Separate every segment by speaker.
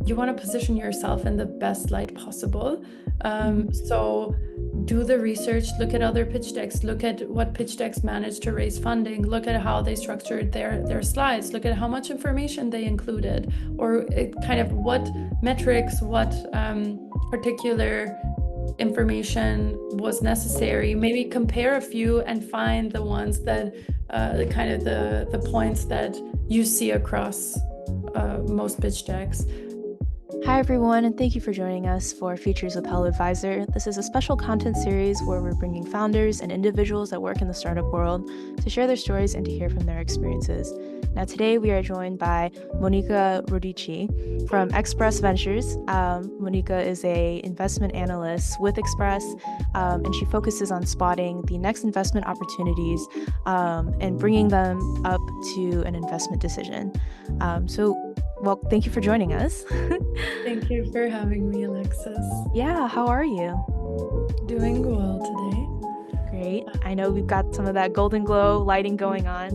Speaker 1: you want to position yourself in the best light possible.
Speaker 2: Mhm.
Speaker 1: So do the research, look at other pitch decks, look at what pitch decks managed to raise funding, look at how they structured their slides, look at how much information they included, or kind of what metrics, what particular information was necessary. Maybe compare a few and find the ones that kind of the points that you see across most pitch decks.
Speaker 2: Hi, everyone, and thank you for joining us for Features with Hello Advisor. This is a special content series where we're bringing founders and individuals that work in the startup world to share their stories and to hear from their experiences. Now, today we are joined by Monika Rodiqi from Express Ventures. Monika is an investment analyst with Express, and she focuses on spotting the next investment opportunities and bringing them up to an investment decision. Well, thank you for joining us.
Speaker 1: Thank you for having me, Alexis.
Speaker 2: Yeah, how are you?
Speaker 1: Doing well today.
Speaker 2: Great. I know we've got some of that golden glow lighting going on,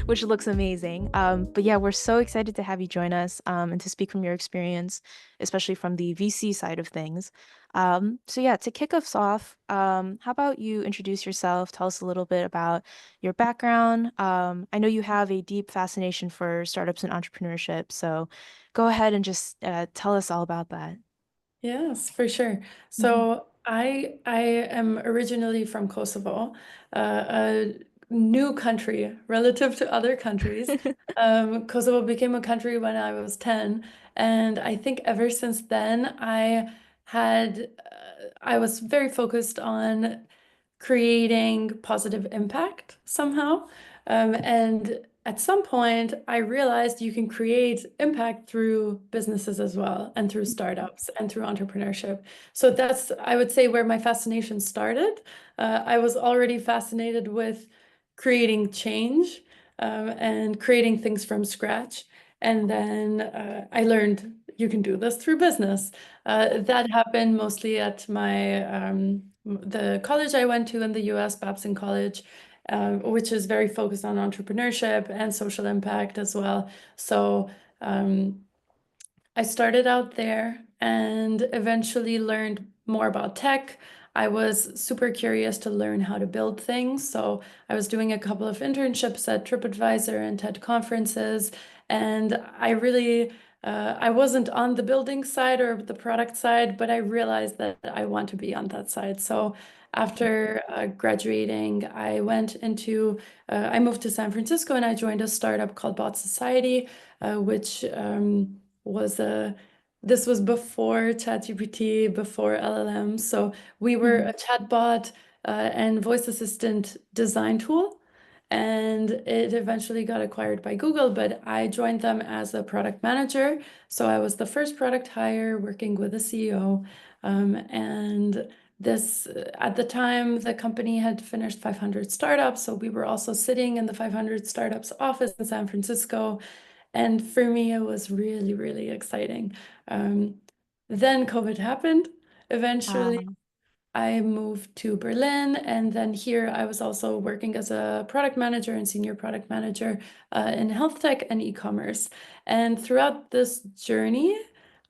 Speaker 2: which looks amazing. But yeah, we're so excited to have you join us and to speak from your experience, especially from the VC side of things. So yeah, to kick us off, how about you introduce yourself? Tell us a little bit about your background. I know you have a deep fascination for startups and entrepreneurship, so go ahead and just tell us all about that.
Speaker 1: Yes, for sure.
Speaker 2: Mhm.
Speaker 1: So I am originally from Kosovo, a new country relative to other countries. Kosovo became a country when I was 10, and I think ever since then I was very focused on creating positive impact somehow. And at some point, I realized you can create impact through businesses as well, and through startups and through entrepreneurship. So that's, I would say, where my fascination started. I was already fascinated with creating change and creating things from scratch. And then I learned you can do this through business. That happened mostly at the college I went to in the US, Babson College, which is very focused on entrepreneurship and social impact as well. So um, I started out there and eventually learned more about tech. I was super curious to learn how to build things. So I was doing a couple of internships at TripAdvisor and TED conferences. And I wasn't on the building side or the product side, but I realized that I want to be on that side. So after graduating, I moved to San Francisco and I joined a startup called Bot Society, which was a this was before ChatGPT, before LLM. So we were
Speaker 2: Mhm.
Speaker 1: a chatbot and voice assistant design tool. And it eventually got acquired by Google, but I joined them as a product manager. So I was the first product hire working with the CEO. And this, at the time, the company had finished 500 startups. So we were also sitting in the 500 startups office in San Francisco. And for me, it was really, really exciting. Um, then COVID happened. Eventually,
Speaker 2: Um,
Speaker 1: I moved to Berlin, and then here I was also working as a product manager and senior product manager in health tech and e-commerce. And throughout this journey,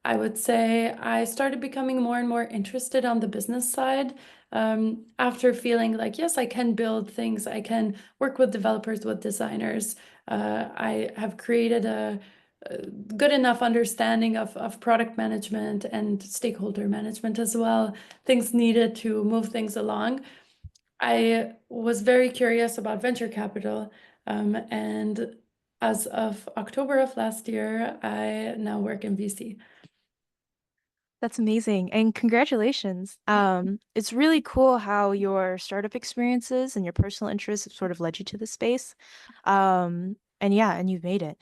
Speaker 1: I would say I started becoming more and more interested on the business side. After feeling like, yes, I can build things, I can work with developers, with designers. I have created a good enough understanding of product management and stakeholder management as well, things needed to move things along. I was very curious about venture capital, and as of October of last year, I now work in VC.
Speaker 2: that's amazing. And congratulations. It's really cool how your startup experiences and your personal interests have sort of led you to this space. And yeah, and you've made it.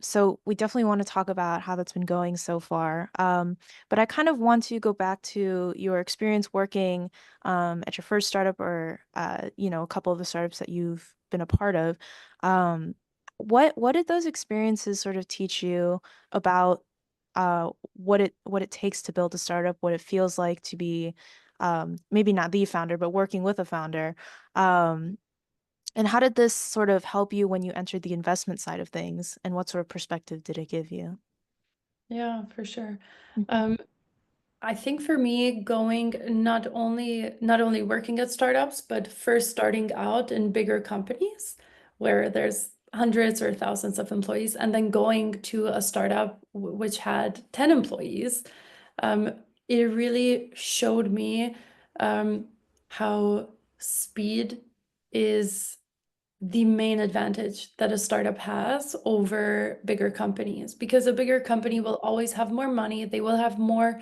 Speaker 2: So we definitely want to talk about how that's been going so far. But I kind of want to go back to your experience working at your first startup or a couple of the startups that you've been a part of. Um, what did those experiences sort of teach you about what it takes to build a startup, what it feels like to be maybe not the founder, but working with a founder. Um, and how did this sort of help you when you entered the investment side of things, and what sort of perspective did it give you?
Speaker 1: Yeah, for sure.
Speaker 2: Mhm.
Speaker 1: Um, I think for me, going not only working at startups, but first starting out in bigger companies where there's hundreds or thousands of employees, and then going to a startup which had 10 employees, um, it really showed me um, how speed is the main advantage that a startup has over bigger companies, because a bigger company will always have more money, they will have more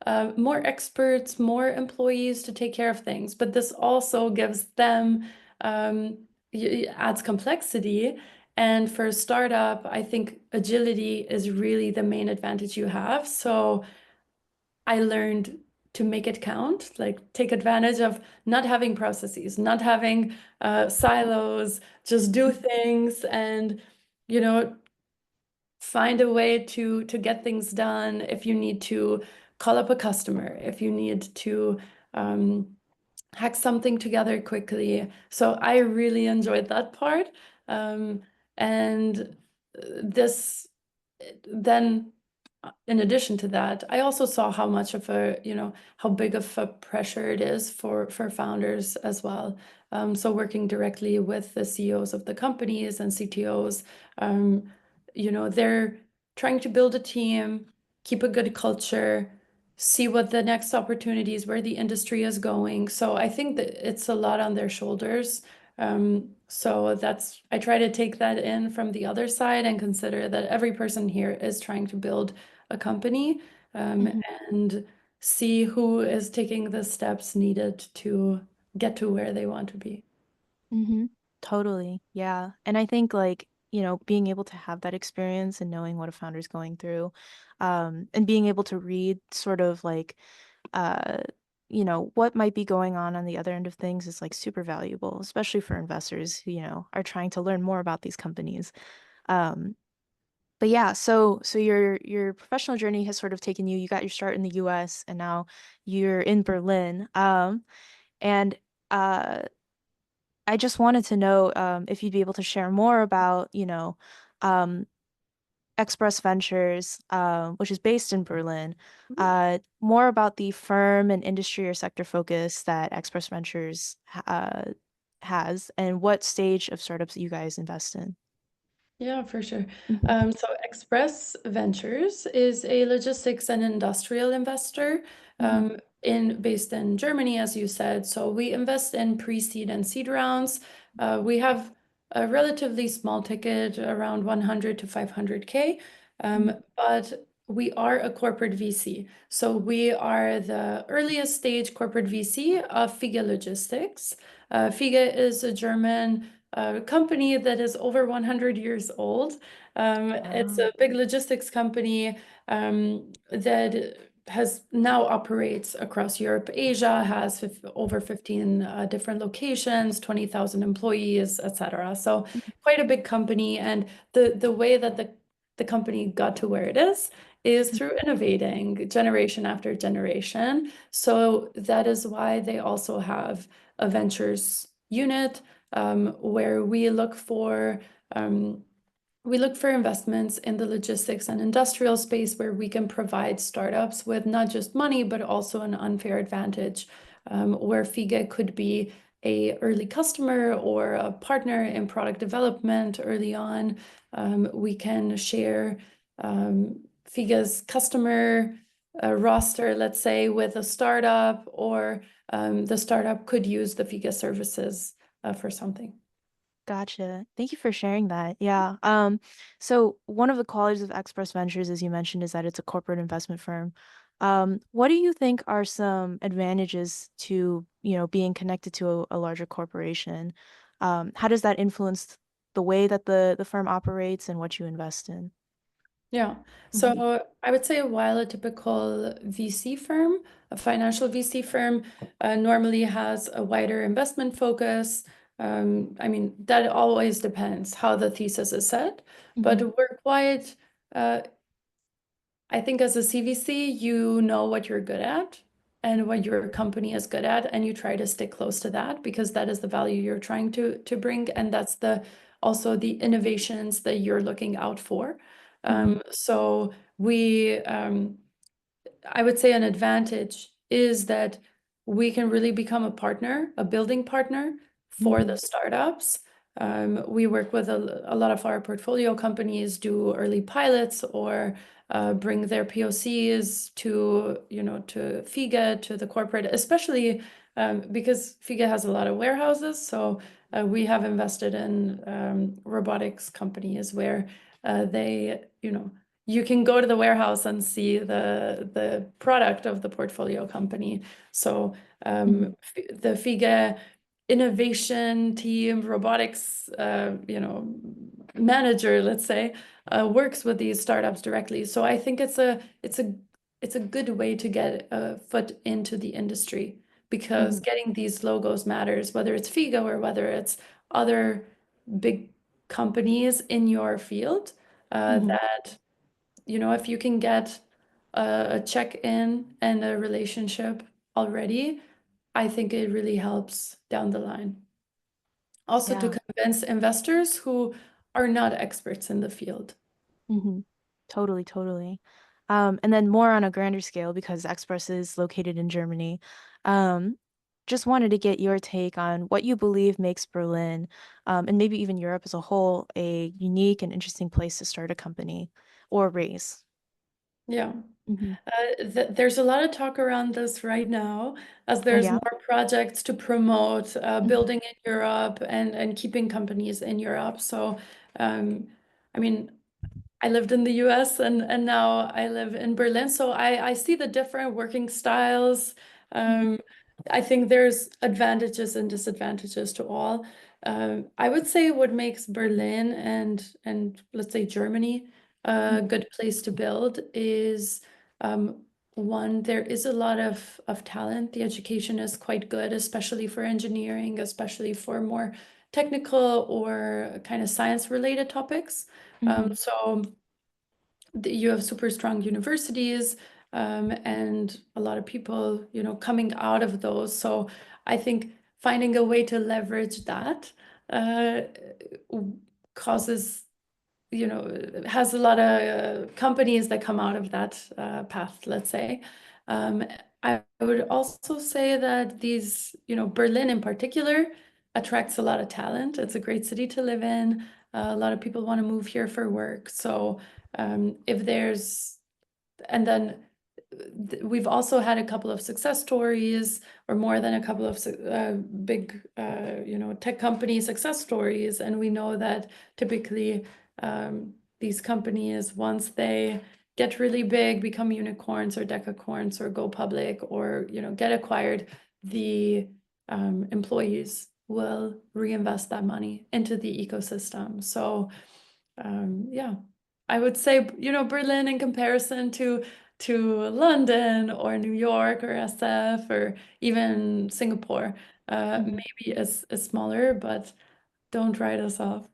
Speaker 1: experts, more employees to take care of things, but this also gives them adds complexity. And for a startup, I think agility is really the main advantage you have. So I learned to make it count, like take advantage of not having processes, not having silos, just do things and, you know, find a way to get things done. If you need to call up a customer, if you need to um, hack something together quickly. So I really enjoyed that part. Um, and this then in addition to that, I also saw how much of a, how big of a pressure it is for founders as well. So working directly with the CEOs of the companies and CTOs, they're trying to build a team, keep a good culture, see what the next opportunities, where the industry is going. So I think that it's a lot on their shoulders. So I try to take that in from the other side and consider that every person here is trying to build a company,
Speaker 2: Mhm.
Speaker 1: and see who is taking the steps needed to get to where they want to be.
Speaker 2: Mm-hmm. Totally. Yeah. And I think like, being able to have that experience and knowing what a founder's going through, and being able to read sort of like, uh, what might be going on the other end of things is like super valuable, especially for investors who, are trying to learn more about these companies. Um, but yeah, so your professional journey has sort of taken you, you got your start in the US and now you're in Berlin. And uh I just wanted to know if you'd be able to share more about, um, Express Ventures, which is based in Berlin, more about the firm and industry or sector focus that Express Ventures has, and what stage of startups you guys invest in.
Speaker 1: Yeah, for sure.
Speaker 2: Mhm.
Speaker 1: So Express Ventures is a logistics and industrial investor
Speaker 2: Mhm.
Speaker 1: based in Germany, as you said. So we invest in pre-seed and seed rounds. We have a relatively small ticket, around 100 to 500K,
Speaker 2: Mhm.
Speaker 1: but we are a corporate VC. So we are the earliest stage corporate VC of Fiege Logistics. Fiege is a German company that is over 100 years old. It's
Speaker 2: Wow.
Speaker 1: a big logistics company that has now operates across Europe, Asia, has over 15 different locations, 20,000 employees, etc. So quite a big company. And the way that the company got to where it is through innovating generation after generation. So that is why they also have a ventures unit, where um, we look for investments in the logistics and industrial space where we can provide startups with not just money, but also an unfair advantage, where Fiege could be a early customer or a partner in product development early on. We can share Fige's customer roster, let's say, with a startup, or the startup could use the Fiege services for something.
Speaker 2: Gotcha. Thank you for sharing that. Yeah. So one of the qualities of Express Ventures, as you mentioned, is that it's a corporate investment firm. What do you think are some advantages to, being connected to a larger corporation? How does that influence the way that the firm operates and what you invest in?
Speaker 1: Yeah.
Speaker 2: Mhm.
Speaker 1: So I would say while a typical VC firm, a financial VC firm, normally has a wider investment focus. I mean, that always depends how the thesis is set, but
Speaker 2: Mhm.
Speaker 1: we're quite, uh, I think as a CVC, you know what you're good at and what your company is good at, and you try to stick close to that because that is the value you're trying to bring, and that's the also the innovations that you're looking out for. So we I would say an advantage is that we can really become a partner, a building partner for the
Speaker 2: Mhm.
Speaker 1: startups. We work with a lot of our portfolio companies, do early pilots or bring their POCs to, to FIGA, to the corporate, especially because FIGA has a lot of warehouses. So we have invested in robotics companies where they, you can go to the warehouse and see the product of the portfolio company. So
Speaker 2: Mhm.
Speaker 1: the FIGA innovation team, robotics, manager, let's say, works with these startups directly. So I think it's a good way to get a foot into the industry because
Speaker 2: Mhm.
Speaker 1: getting these logos matters, whether it's FIGA or whether it's other big companies in your field
Speaker 2: Mhm.
Speaker 1: that if you can get a check-in and a relationship already, I think it really helps down the line. Also to
Speaker 2: Yeah.
Speaker 1: convince investors who are not experts in the field.
Speaker 2: Hmm. Totally, totally. And then more on a grander scale, because Express is located in Germany. Um, just wanted to get your take on what you believe makes Berlin, and maybe even Europe as a whole, a unique and interesting place to start a company or raise.
Speaker 1: Yeah.
Speaker 2: Hmm.
Speaker 1: There's a lot of talk around this right now as
Speaker 2: Oh
Speaker 1: there's
Speaker 2: yeah.
Speaker 1: more projects to promote
Speaker 2: Hmm.
Speaker 1: building in Europe and keeping companies in Europe. So, um, I mean, I lived in the US and now I live in Berlin. So I see the different working styles.
Speaker 2: Hmm.
Speaker 1: Um, I think there's advantages and disadvantages to all. I would say what makes Berlin and let's say Germany a good place to build is um, one, there is a lot of talent. The education is quite good, especially for engineering, especially for more technical or kind of science related topics.
Speaker 2: Hmm.
Speaker 1: So you have super strong universities and a lot of people, coming out of those. So I think finding a way to leverage that uh, causes, has a lot of companies that come out of that path, let's say. Um, I would also say that Berlin in particular attracts a lot of talent. It's a great city to live in. A lot of people want to move here for work. So if there's, and then we've also had a couple of success stories or more than a couple of big, tech company success stories. And we know that typically these companies, once they get really big, become unicorns or decacorns or go public or, get acquired, the employees will reinvest that money into the ecosystem. So yeah, I would say, Berlin in comparison to London or New York or SF or even Singapore,
Speaker 2: Hmm.
Speaker 1: maybe is smaller, but don't write us off.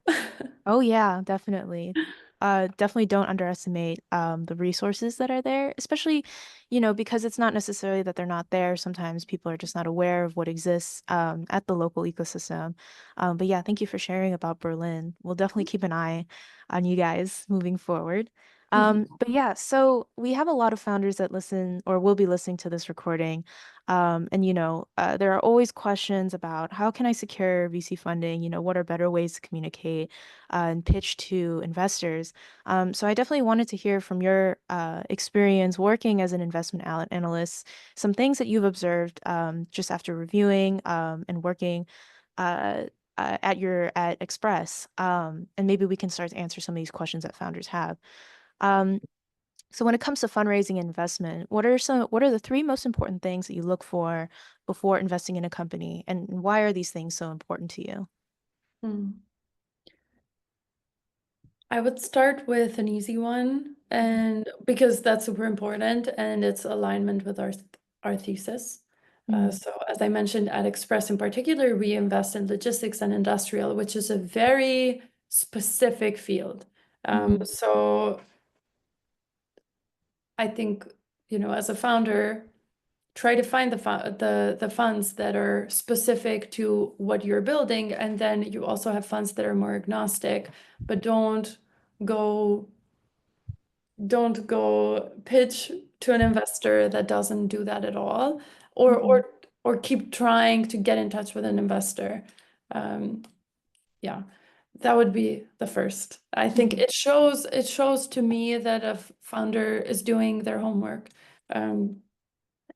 Speaker 2: Oh yeah, definitely. Definitely don't underestimate the resources that are there, especially, because it's not necessarily that they're not there. Sometimes people are just not aware of what exists at the local ecosystem. But yeah, thank you for sharing about Berlin. We'll definitely keep an eye on you guys moving forward.
Speaker 1: Mhm.
Speaker 2: But yeah, so we have a lot of founders that listen or will be listening to this recording. And there are always questions about how can I secure VC funding? What are better ways to communicate and pitch to investors? So I definitely wanted to hear from your experience working as an investment analyst, some things that you've observed just after reviewing and working uh, at Express, and maybe we can start to answer some of these questions that founders have. Um, so when it comes to fundraising and investment, what are the three most important things that you look for before investing in a company, and why are these things so important to you?
Speaker 1: Hmm. I would start with an easy one, and because that's super important and it's alignment with our thesis.
Speaker 2: Mm-hmm.
Speaker 1: So as I mentioned at Express in particular, we invest in logistics and industrial, which is a very specific field.
Speaker 2: Mm-hmm.
Speaker 1: So I think, as a founder, try to find the funds that are specific to what you're building, and then you also have funds that are more agnostic, but don't go don't go pitch to an investor that doesn't do that at all, or
Speaker 2: Hmm.
Speaker 1: keep trying to get in touch with an investor. Um, yeah, that would be the first. I think
Speaker 2: Hmm.
Speaker 1: it shows to me that a founder is doing their homework. Um,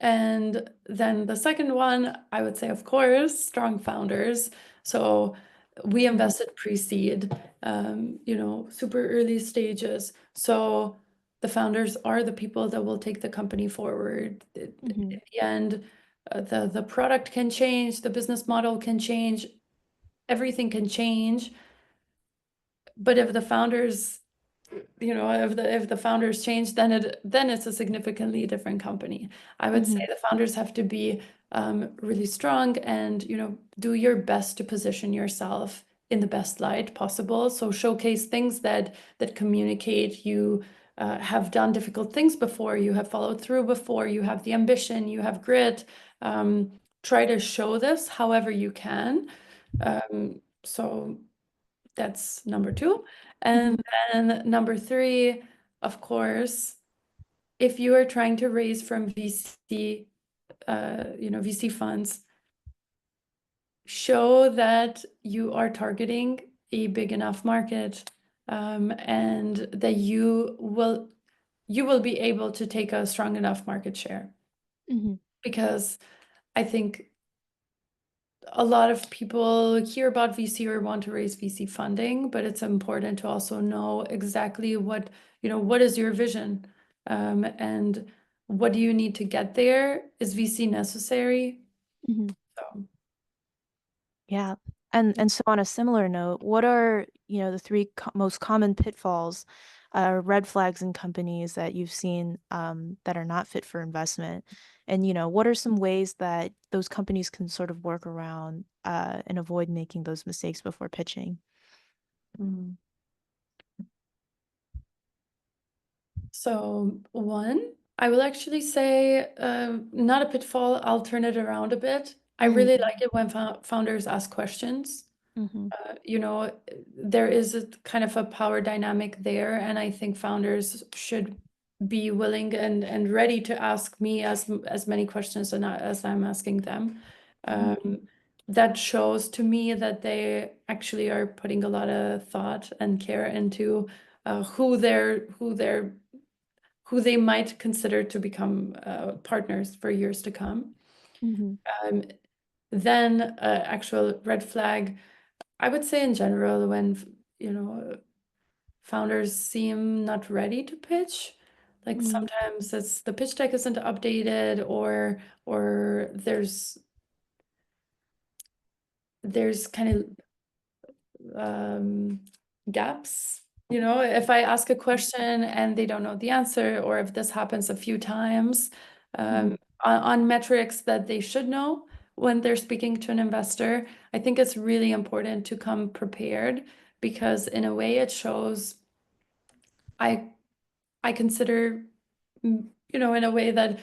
Speaker 1: and then the second one, I would say, of course, strong founders. So we invested pre-seed, super early stages. So the founders are the people that will take the company forward. In
Speaker 2: Hmm.
Speaker 1: the end, the product can change, the business model can change, everything can change. But if the founders if the founders change, then it's a significantly different company. I would say
Speaker 2: Hmm.
Speaker 1: the founders have to be really strong and do your best to position yourself in the best light possible. So showcase things that communicate you have done difficult things before, you have followed through before, you have the ambition, you have grit. Try to show this however you can. So that's number two.
Speaker 2: Hmm.
Speaker 1: And then number three, of course, if you are trying to raise from VC funds, show that you are targeting a big enough market, and that you will be able to take a strong enough market share.
Speaker 2: Hmm.
Speaker 1: Because I think a lot of people hear about VC or want to raise VC funding, but it's important to also know exactly what is your vision, and what do you need to get there? Is VC necessary?
Speaker 2: Hmm.
Speaker 1: So,
Speaker 2: Yeah. And so on a similar note, what are, the three most common pitfalls, red flags in companies that you've seen that are not fit for investment? And, what are some ways that those companies can sort of work around and avoid making those mistakes before pitching?
Speaker 1: mm. So one, I will actually say, not a pitfall. I'll turn it around a bit. I
Speaker 2: Mm-hmm.
Speaker 1: really like it when founders ask questions.
Speaker 2: Mm-hmm.
Speaker 1: There is a kind of a power dynamic there, and I think founders should be willing and ready to ask me as many questions as I'm asking them.
Speaker 2: Mm-hmm.
Speaker 1: That shows to me that they actually are putting a lot of thought and care into who they might consider to become partners for years to come.
Speaker 2: Mm-hmm.
Speaker 1: Um, then actual red flag. I would say in general, when founders seem not ready to pitch, like
Speaker 2: Mm-hmm.
Speaker 1: sometimes it's the pitch deck isn't updated, or there's kind of gaps. If I ask a question and they don't know the answer, or if this happens a few times,
Speaker 2: Mm-hmm.
Speaker 1: on metrics that they should know when they're speaking to an investor, I think it's really important to come prepared, because in a way it shows I I consider, in a way, that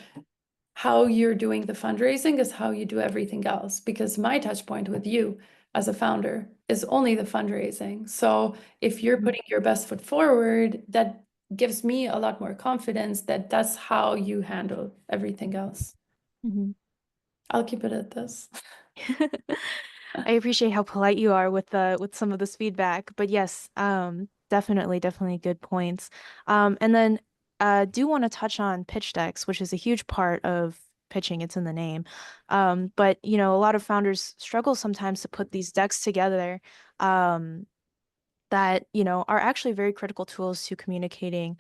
Speaker 1: how you're doing the fundraising is how you do everything else. Because my touch point with you as a founder is only the fundraising. So if you're
Speaker 2: Mm-hmm.
Speaker 1: putting your best foot forward, that gives me a lot more confidence that that's how you handle everything else.
Speaker 2: Mm-hmm.
Speaker 1: I'll keep it at this.
Speaker 2: I appreciate how polite you are with some of this feedback, but yes, definitely good points. And then do want to touch on pitch decks, which is a huge part of pitching. It's in the name. But a lot of founders struggle sometimes to put these decks together. Um, that, are actually very critical tools to communicating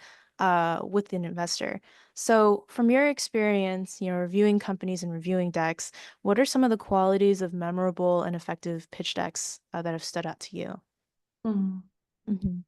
Speaker 2: with an investor. So, from your experience, reviewing companies and reviewing decks, what are some of the qualities of memorable and effective pitch decks that have stood out to you?
Speaker 1: Hmm.
Speaker 2: Hmm.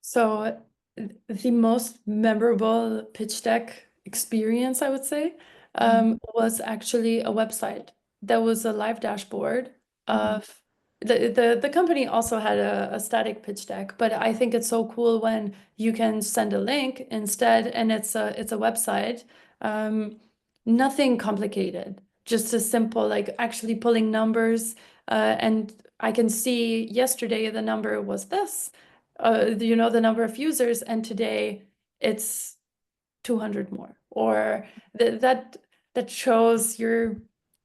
Speaker 1: So the most memorable pitch deck experience, I would say,
Speaker 2: Hmm.
Speaker 1: was actually a website that was a live dashboard
Speaker 2: Hmm.
Speaker 1: of the company also had a static pitch deck, but I think it's so cool when you can send a link instead, and it's a website. Um, Nothing complicated, just a simple, like actually pulling numbers, and I can see yesterday the number was this, the number of users, and today it's 200 more, or that shows you're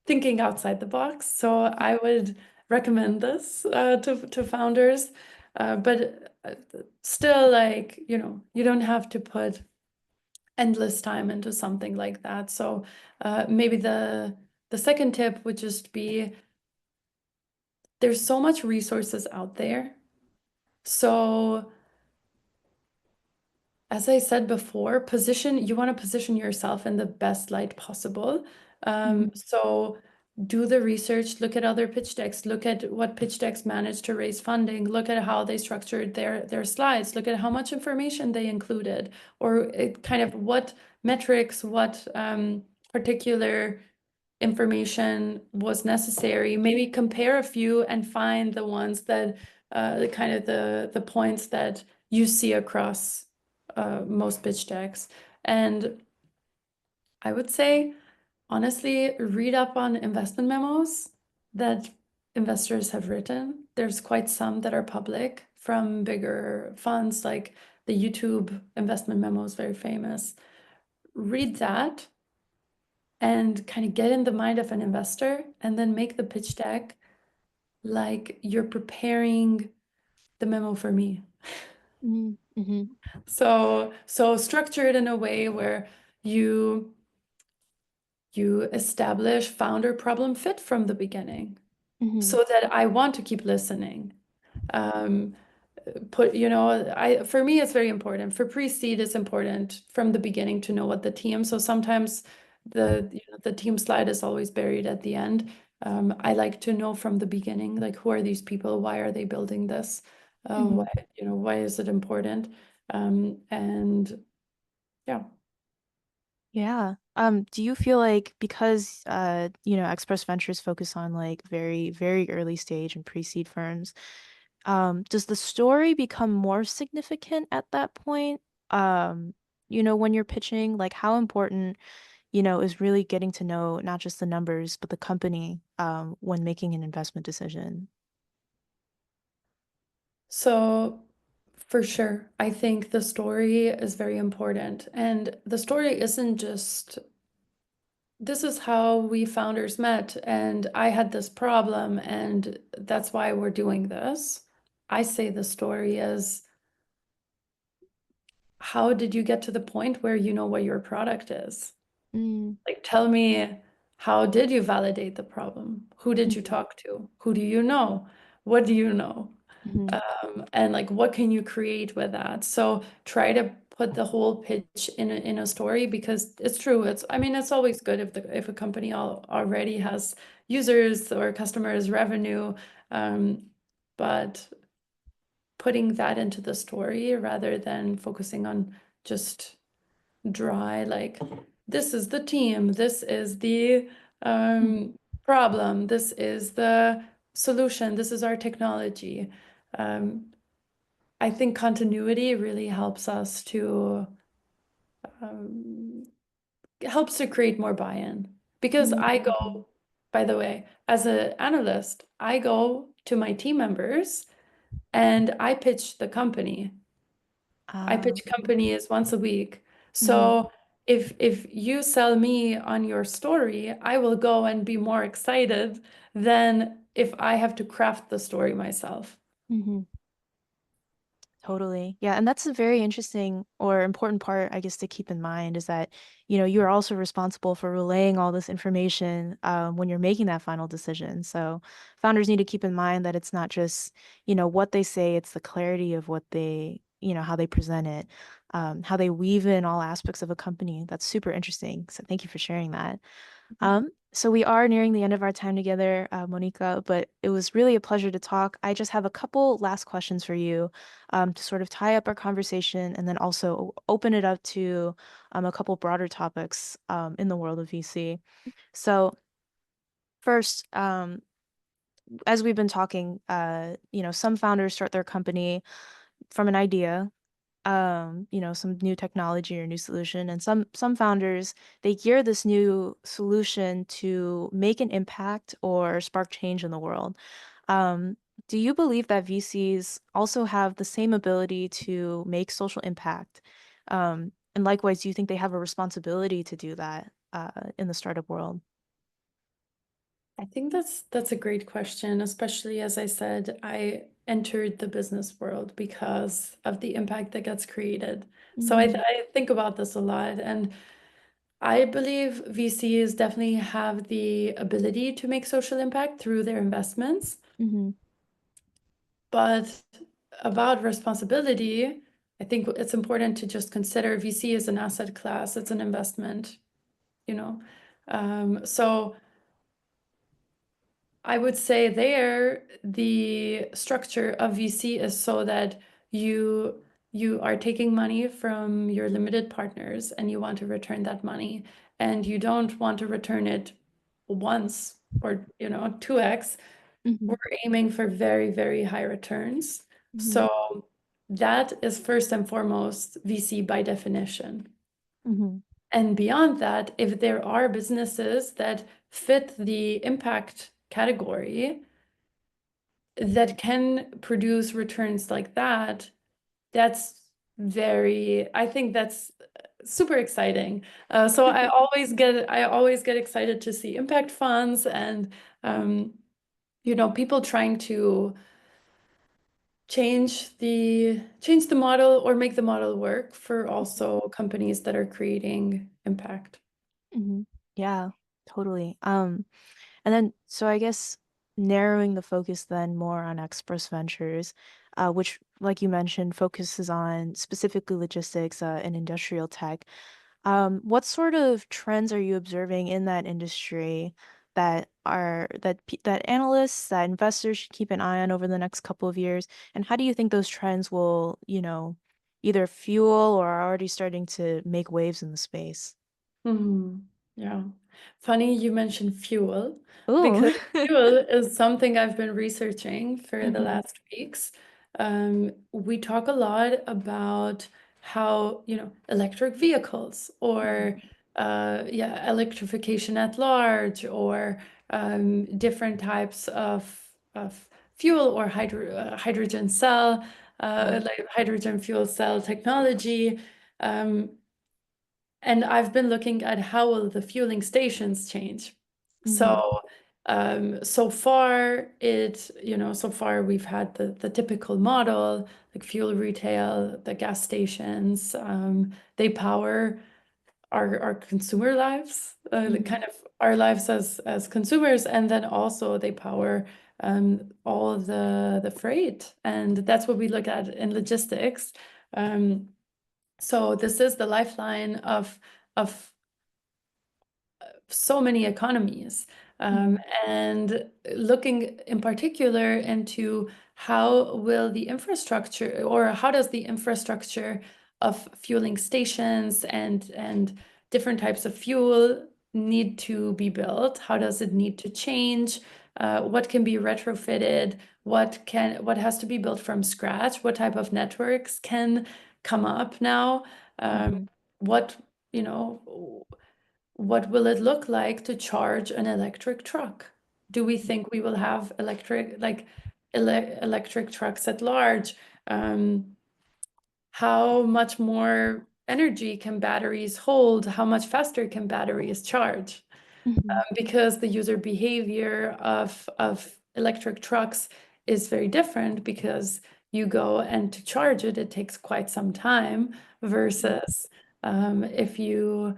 Speaker 1: thinking outside the box. So I would recommend this to founders, but still, like, you don't have to put endless time into something like that. So maybe the second tip would just be, there's so much resources out there. So as I said before, you want to position yourself in the best light possible.
Speaker 2: Mhm.
Speaker 1: So do the research, look at other pitch decks, look at what pitch decks managed to raise funding, look at how they structured their slides, look at how much information they included, or kind of what metrics, what particular information was necessary. Maybe compare a few and find the ones that the points that you see across most pitch decks. And I would say, honestly, read up on investment memos that investors have written. There's quite some that are public from bigger funds, like the YouTube investment memo is very famous. Read that and kind of get in the mind of an investor, and then make the pitch deck like you're preparing the memo for me.
Speaker 2: Mhm. Mhm.
Speaker 1: So structure it in a way where you establish founder problem fit from the beginning,
Speaker 2: Mhm.
Speaker 1: so that I want to keep listening. Um, for me, it's very important. For pre-seed, it's important from the beginning to know what the team. So sometimes the team slide is always buried at the end. I like to know from the beginning, like, who are these people? Why are they building this?
Speaker 2: Mhm.
Speaker 1: Why is it important? And yeah.
Speaker 2: Yeah. Do you feel like because Express Ventures focus on like very, very early stage and pre-seed firms, does the story become more significant at that point? When you're pitching, like how important, is really getting to know not just the numbers, but the company, when making an investment decision?
Speaker 1: So for sure, I think the story is very important. And the story isn't just, this is how we founders met, and I had this problem, and that's why we're doing this. I say the story is, how did you get to the point where you know what your product is?
Speaker 2: Mm,
Speaker 1: Like, tell me, how did you validate the problem? Who did you
Speaker 2: mhm,
Speaker 1: talk to? Who do you know? What do you know?
Speaker 2: mhm,
Speaker 1: And like, what can you create with that? So try to put the whole pitch in a story, because it's true. I mean, it's always good if a company already has users or customers, revenue, but putting that into the story rather than focusing on just dry, like, this is the team, this is the
Speaker 2: mhm,
Speaker 1: problem, this is the solution, this is our technology. Um, I think continuity really helps us to um, helps to create more buy-in, because
Speaker 2: mhm,
Speaker 1: I
Speaker 2: mhm.
Speaker 1: go, by the way, as an analyst, I go to my team members and I pitch the company. I pitch
Speaker 2: Mhm,
Speaker 1: companies once a week.
Speaker 2: mhm,
Speaker 1: So if you sell me on your story, I will go and be more excited than if I have to craft the story myself.
Speaker 2: mhm. Totally. Yeah, and that's a very interesting or important part, I guess, to keep in mind is that, you are also responsible for relaying all this information when you're making that final decision. So founders need to keep in mind that it's not just, what they say, it's the clarity of what they, how they present it, how they weave in all aspects of a company. That's super interesting. So thank you for sharing that. So we are nearing the end of our time together, Monika, but it was really a pleasure to talk. I just have a couple last questions for you, to sort of tie up our conversation and then also open it up to a couple broader topics in the world of VC. So first, as we've been talking, some founders start their company from an idea, some new technology or new solution. And some founders, they gear this new solution to make an impact or spark change in the world. Um, do you believe that VCs also have the same ability to make social impact, And likewise, do you think they have a responsibility to do that in the startup world?
Speaker 1: I think that's a great question, especially as I said, I entered the business world because of the impact that gets created. So
Speaker 2: Mm-hmm.
Speaker 1: I think about this a lot, and I believe VCs definitely have the ability to make social impact through their investments.
Speaker 2: Mm-hmm.
Speaker 1: But about responsibility, I think it's important to just consider VC as an asset class, it's an investment, you know. So I would say there the structure of VC is so that you are taking money from your limited partners and you want to return that money, and you don't want to return it once or 2x.
Speaker 2: Mm-hmm.
Speaker 1: We're aiming for very, very high returns.
Speaker 2: Mm-hmm.
Speaker 1: So that is first and foremost VC by definition.
Speaker 2: Mm-hmm.
Speaker 1: And beyond that, if there are businesses that fit the impact category that can produce returns like that, that's I think that's super exciting. So I always get excited to see impact funds and um, people trying to change the model or make the model work for also companies that are creating impact.
Speaker 2: Mm-hmm. Yeah, totally. And then, so I guess narrowing the focus then more on Express Ventures, which, like you mentioned, focuses on specifically logistics and industrial tech. What sort of trends are you observing in that industry that analysts, that investors should keep an eye on over the next couple of years? And how do you think those trends will, either fuel or are already starting to make waves in the space?
Speaker 1: Hmm. Yeah. Funny you mentioned fuel
Speaker 2: Ooh.
Speaker 1: because fuel is something I've been researching for the
Speaker 2: Mm-hmm.
Speaker 1: last weeks. We talk a lot about how, electric vehicles or yeah, electrification at large or different types of fuel or hydrogen cell, like hydrogen fuel cell technology. Um, and I've been looking at how will the fueling stations change.
Speaker 2: Mm-hmm.
Speaker 1: So so far so far we've had the typical model, like fuel retail, the gas stations. They power our consumer lives,
Speaker 2: Mm-hmm.
Speaker 1: kind of our lives as consumers, and then also they power all of the freight, and that's what we look at in logistics. Um, so this is the lifeline of so many economies.
Speaker 2: Mm-hmm.
Speaker 1: And looking in particular into how will the infrastructure or how does the infrastructure of fueling stations and different types of fuel need to be built? How does it need to change? What can be retrofitted? What has to be built from scratch? What type of networks can come up now?
Speaker 2: Mm-hmm.
Speaker 1: What, you know, what will it look like to charge an electric truck? Do we think we will have electric trucks at large? Um, how much more energy can batteries hold? How much faster can batteries charge?
Speaker 2: Mm-hmm.
Speaker 1: Because the user behavior of electric trucks is very different because you go and to charge it, it takes quite some time versus if you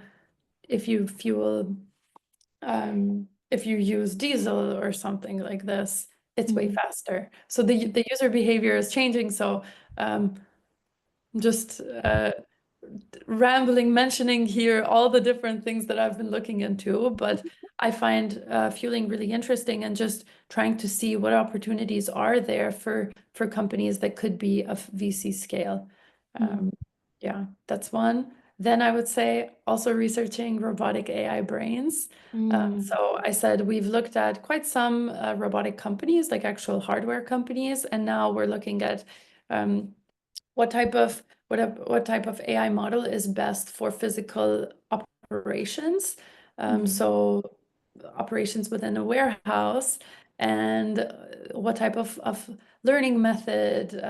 Speaker 1: fuel if you use diesel or something like this, it's way
Speaker 2: Mm-hmm.
Speaker 1: faster. So the user behavior is changing. So um, just rambling, mentioning here all the different things that I've been looking into, but I find fueling really interesting and just trying to see what opportunities are there for companies that could be of VC scale.
Speaker 2: Mm-hmm.
Speaker 1: Um, yeah, that's one. Then I would say also researching robotic AI brains. So I said we've looked at quite some robotic companies, like actual hardware companies, and now we're looking at um, what type of what type of AI model is best for physical operations.
Speaker 2: Mm-hmm.
Speaker 1: So operations within a warehouse and what type of learning method,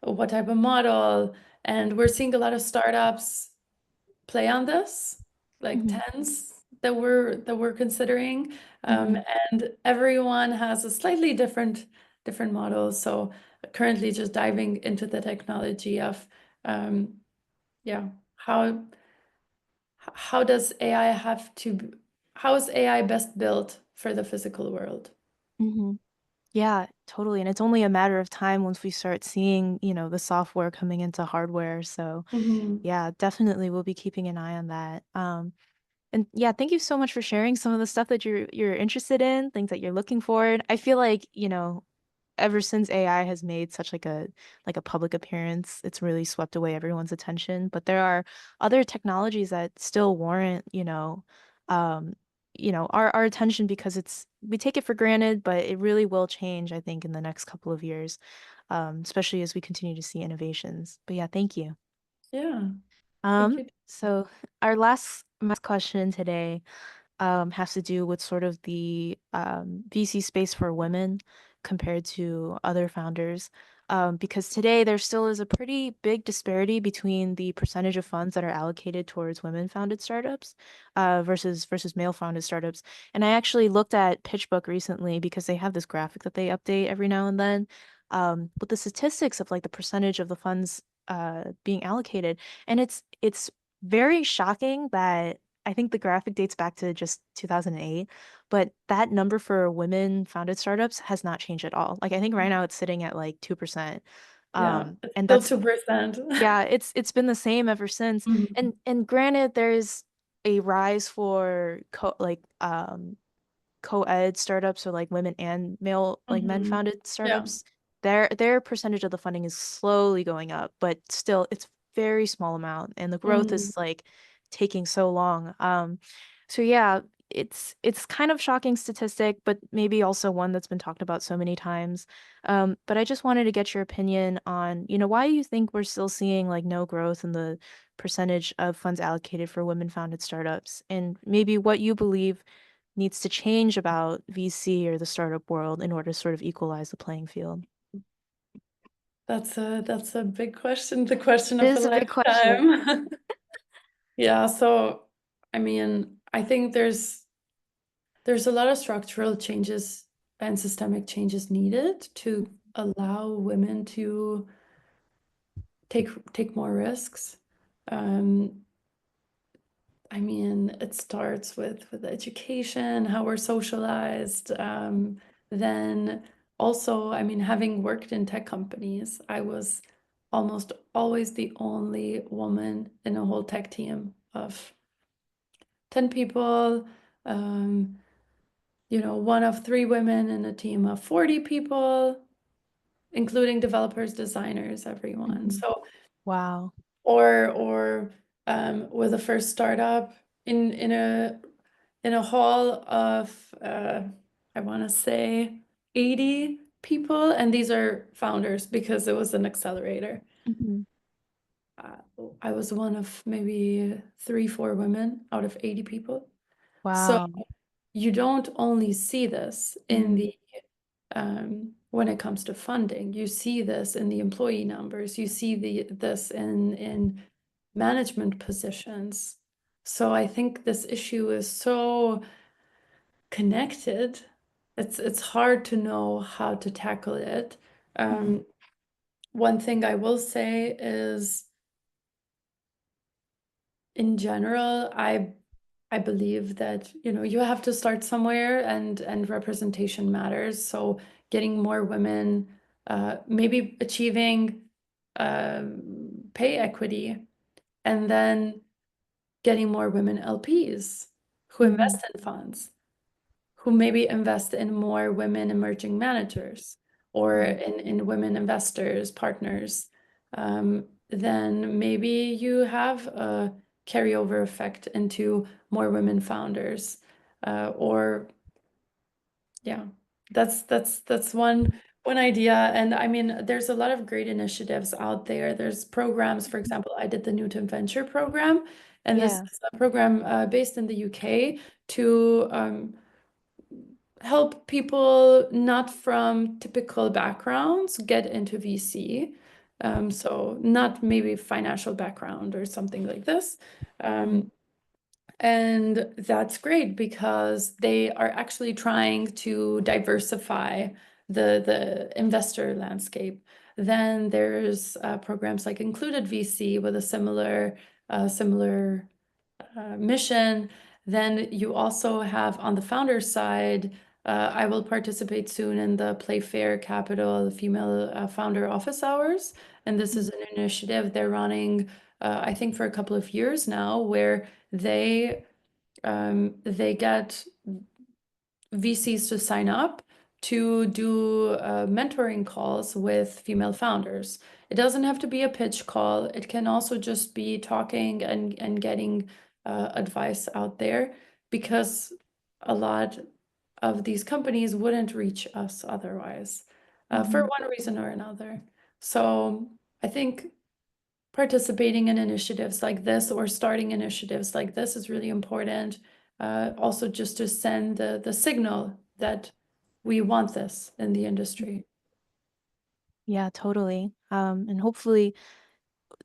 Speaker 1: what type of model, And we're seeing a lot of startups play on this, like
Speaker 2: Hmm.
Speaker 1: tens that we're considering.
Speaker 2: Hmm.
Speaker 1: And everyone has a slightly different model. So currently just diving into the technology of yeah, how does AI have to how is AI best built for the physical world?
Speaker 2: Hmm. Yeah, totally. And it's only a matter of time once we start seeing, the software coming into hardware. So
Speaker 1: Mhm.
Speaker 2: yeah, definitely we'll be keeping an eye on that. And yeah, thank you so much for sharing some of the stuff that you're interested in, things that you're looking for. And I feel like, ever since AI has made such like a public appearance, it's really swept away everyone's attention. But there are other technologies that still warrant, um, our attention because we take it for granted, but it really will change, I think, in the next couple of years, especially as we continue to see innovations. But yeah, thank you.
Speaker 1: Yeah, thank you.
Speaker 2: So our last question today has to do with sort of the VC space for women compared to other founders. Because today there still is a pretty big disparity between the percentage of funds that are allocated towards women-founded startups versus male-founded startups. And I actually looked at PitchBook recently because they have this graphic that they update every now and then with the statistics of like the percentage of the funds being allocated. And it's very shocking that I think the graphic dates back to just 2008, but that number for women founded startups has not changed at all. Like I think right now it's sitting at like 2%.
Speaker 1: Yeah, it's
Speaker 2: And
Speaker 1: still
Speaker 2: that's
Speaker 1: 2%.
Speaker 2: yeah, it's been the same ever since.
Speaker 1: Mhm.
Speaker 2: And granted there's a rise for co-ed startups or like women and male like men
Speaker 1: Mhm.
Speaker 2: founded
Speaker 1: Yeah.
Speaker 2: startups, their percentage of the funding is slowly going up, but still it's very small amount and the growth
Speaker 1: Mhm.
Speaker 2: is like taking so long. So yeah, it's kind of shocking statistic, but maybe also one that's been talked about so many times. But I just wanted to get your opinion on, why you think we're still seeing like no growth in the percentage of funds allocated for women founded startups and maybe what you believe needs to change about VC or the startup world in order to sort of equalize the playing field?
Speaker 1: That's a big question, the question
Speaker 2: It
Speaker 1: of a
Speaker 2: is a big question.
Speaker 1: lifetime. Yeah, so I mean, I think there's a lot of structural changes and systemic changes needed to allow women to take more risks. Um, I mean, it starts with education, how we're socialized. Then also, I mean, having worked in tech companies, I was almost always the only woman in a whole tech team of 10 people. Um, one of three women in a team of 40 people, including developers, designers, everyone.
Speaker 2: Mhm.
Speaker 1: So
Speaker 2: Wow.
Speaker 1: or with a first startup in a hall of I want to say 80 people, and these are founders because it was an accelerator.
Speaker 2: Mhm.
Speaker 1: Uh, I was one of maybe 3, 4 women out of 80 people. So
Speaker 2: Wow.
Speaker 1: you don't only see this in
Speaker 2: Mhm.
Speaker 1: the when it comes to funding. You see this in the employee numbers. You see this in management positions. So I think this issue is so connected. It's hard to know how to tackle it.
Speaker 2: Mhm.
Speaker 1: Um, One thing I will say is, in general, I believe that you have to start somewhere, and representation matters. So getting more women, maybe achieving pay equity, and then getting more women LPs who
Speaker 2: Mhm.
Speaker 1: invest in funds, who maybe invest in more women emerging managers or
Speaker 2: Mhm.
Speaker 1: in women investors, partners. Then maybe you have a carryover effect into more women founders. Or yeah, that's one idea. And I mean, there's a lot of great initiatives out there. There's programs, for example, I did the Newton Venture program, and this
Speaker 2: Yeah.
Speaker 1: is a program based in the UK to help people not from typical backgrounds get into VC. So not maybe financial background or something like this.
Speaker 2: Mhm.
Speaker 1: And that's great because they are actually trying to diversify the investor landscape. Then there's programs like Included VC with a similar mission. Then you also have on the founder side, I will participate soon in the Playfair Capital Female Founder Office Hours. And this is an initiative they're running, I think, for a couple of years now, where they get VCs to sign up to do mentoring calls with female founders. It doesn't have to be a pitch call. It can also just be talking and getting advice out there because a lot of these companies wouldn't reach us otherwise for
Speaker 2: Mhm.
Speaker 1: one reason or another. So I think participating in initiatives like this or starting initiatives like this is really important. Also, just to send the signal that we want this in the industry.
Speaker 2: Yeah, totally. And hopefully,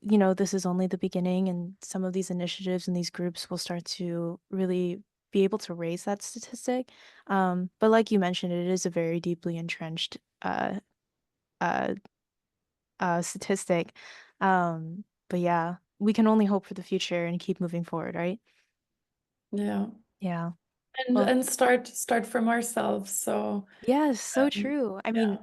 Speaker 2: this is only the beginning, and some of these initiatives and these groups will start to really be able to raise that statistic. But like you mentioned, it is a very deeply entrenched uh, statistic. But yeah, we can only hope for the future and keep moving forward, right?
Speaker 1: Yeah.
Speaker 2: Yeah.
Speaker 1: And
Speaker 2: Well,
Speaker 1: start from ourselves. So
Speaker 2: yes, so
Speaker 1: um,
Speaker 2: true. I mean,
Speaker 1: yeah.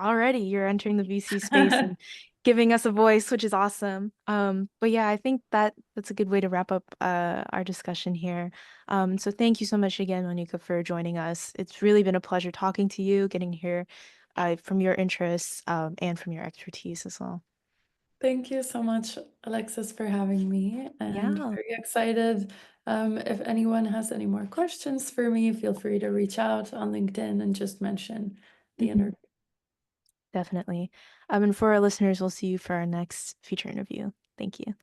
Speaker 2: already you're entering the VC space and giving us a voice, which is awesome. But yeah, I think that's a good way to wrap up our discussion here. So thank you so much again, Monika, for joining us. It's really been a pleasure talking to you, getting to hear from your interests and from your expertise as well.
Speaker 1: Thank you so much, Alexis, for having me, and
Speaker 2: Yeah.
Speaker 1: very excited. If anyone has any more questions for me, feel free to reach out on LinkedIn and just mention the
Speaker 2: Mhm.
Speaker 1: interview.
Speaker 2: Definitely. And for our listeners, we'll see you for our next feature interview. Thank you.